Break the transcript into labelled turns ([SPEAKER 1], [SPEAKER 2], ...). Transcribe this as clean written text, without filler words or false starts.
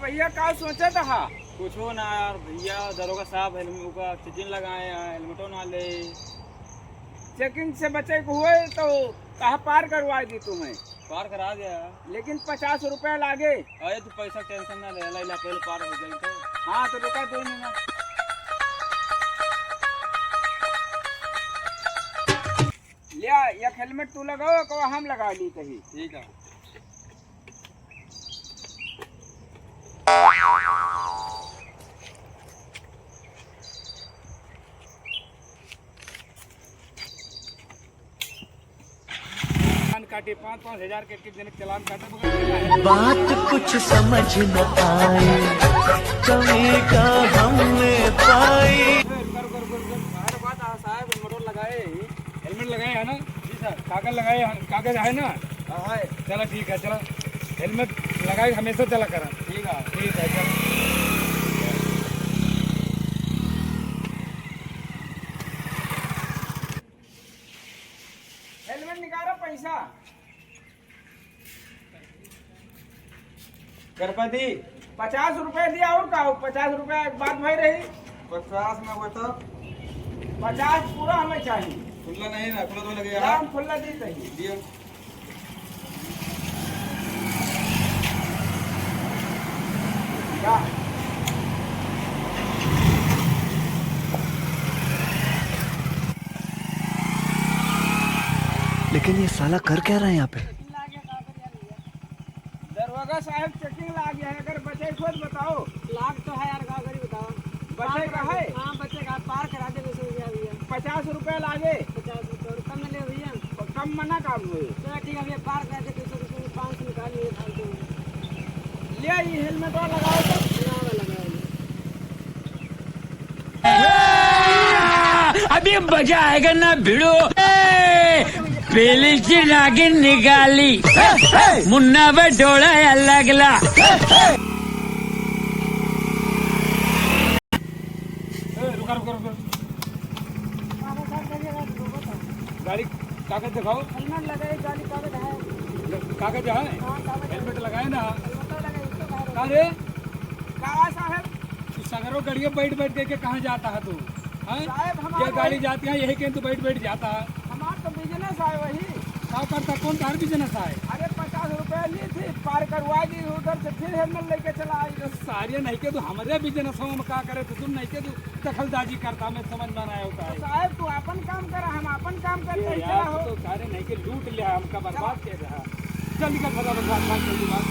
[SPEAKER 1] भैया का सोचा था?
[SPEAKER 2] कुछ हो ना यार भैया, दरोगा साहब हेलमेट का चेकिंग लगाए हैं, हेलमेटो ना ले।
[SPEAKER 1] चेकिंग से बचे को हुए तो कहाँ पार करवा दी तुम्हें?
[SPEAKER 2] पार करा दिया।
[SPEAKER 1] लेकिन 50 रुपया लागे।
[SPEAKER 2] अरे तू पैसा टेंशन ना ले, ला पहले पार हो जाए तो।
[SPEAKER 1] हाँ तो रुका दो मिनट। लिया एक हेलमेट तू लगाओ को हम लगा ली कहीं।
[SPEAKER 2] ठीक है।
[SPEAKER 1] काटे 5-5 हजार के एक दिन चलान काटे।
[SPEAKER 3] बात कुछ समझ न आई, कमी का हमने पाई।
[SPEAKER 2] बाहर बात साहब हेलमेट लगाए।
[SPEAKER 1] हेलमेट लगाए है ना? जी सर। कागज लगाए, कागज है ना?
[SPEAKER 2] हाँ है।
[SPEAKER 1] चलो ठीक है, चलो हेलमेट लगाए हमेशा चला करा।
[SPEAKER 2] ठीक है।
[SPEAKER 1] ठीक है चलो। हेलमेट निकालो पैसा।
[SPEAKER 2] गणपति
[SPEAKER 1] 50 रुपए दिया और का 50 रुपया बात भाई रही।
[SPEAKER 2] 50 में वो तो
[SPEAKER 1] 50 पूरा हमें चाहिए।
[SPEAKER 2] खुला नहीं ना, खुला तो लगेगा।
[SPEAKER 1] दाम खुला दी चाहिए।
[SPEAKER 2] दियो।
[SPEAKER 1] क्या?
[SPEAKER 3] लेकिन ये साला कर क्या रहा है यहाँ पे?
[SPEAKER 1] दरवाजा साहब चेकिंग ला गया है, अगर बचे खुद बताओ।
[SPEAKER 4] लाख तो है यार, गाँव गरीब बताओ।
[SPEAKER 1] बचे का है?
[SPEAKER 4] हाँ बच्चे का पार करा दे भैया।
[SPEAKER 1] 50 रुपए लागे।
[SPEAKER 4] 50 रुपये कम में ले भैया।
[SPEAKER 1] और कम मना काम हुए।
[SPEAKER 4] चलो ठीक है भैया, पार करा दे 500 निकालिए फालतू में।
[SPEAKER 1] लिया ये हेलमेट और लगाओ तो।
[SPEAKER 5] अभी मजा आएगा ना भिड़ो। पहले से नागिन निकाली, मुन्ना बटोड़ा लगला।
[SPEAKER 1] रुका रुका रुका। गाड़ी कागज दिखाओ।
[SPEAKER 4] हेलमेट लगाए, गाड़ी कागज है।
[SPEAKER 1] कागज है?
[SPEAKER 4] हाँ कागज है।
[SPEAKER 1] हेलमेट लगाए ना?
[SPEAKER 4] हेलमेट लगाए, इसको बाहर
[SPEAKER 1] कहाँ रे? कहाँ साहब? तू सगरों गाड़ियों बैठ बैठ के कहाँ जाता है तू? हाँ?
[SPEAKER 4] साहब, हमारा
[SPEAKER 1] ये गाड़ी जाती है यही के तू बैठ बैठ जाता है।
[SPEAKER 4] हमारा तो बिजनेस है वही।
[SPEAKER 1] क्या करता? कौन तार बिजनेस है?
[SPEAKER 4] अरे 50 रुपए ली थी, पार करवा दी, उधर से फिर हेलमेट लेके चला आई।
[SPEAKER 1] सारे नहीं के तू हमारे बिजनेस में क्या करे? तो तुम नहीं के तू दखलदाजी करता, मैं समझ में आया होता है।
[SPEAKER 4] साहब तू अपन काम कर, हम अपन काम करते
[SPEAKER 1] ये यार तू तो सारे नहीं के लूट लिया, हमका बर्बाद कर रहा। चल निकल फटाफट बात जल्दी बात।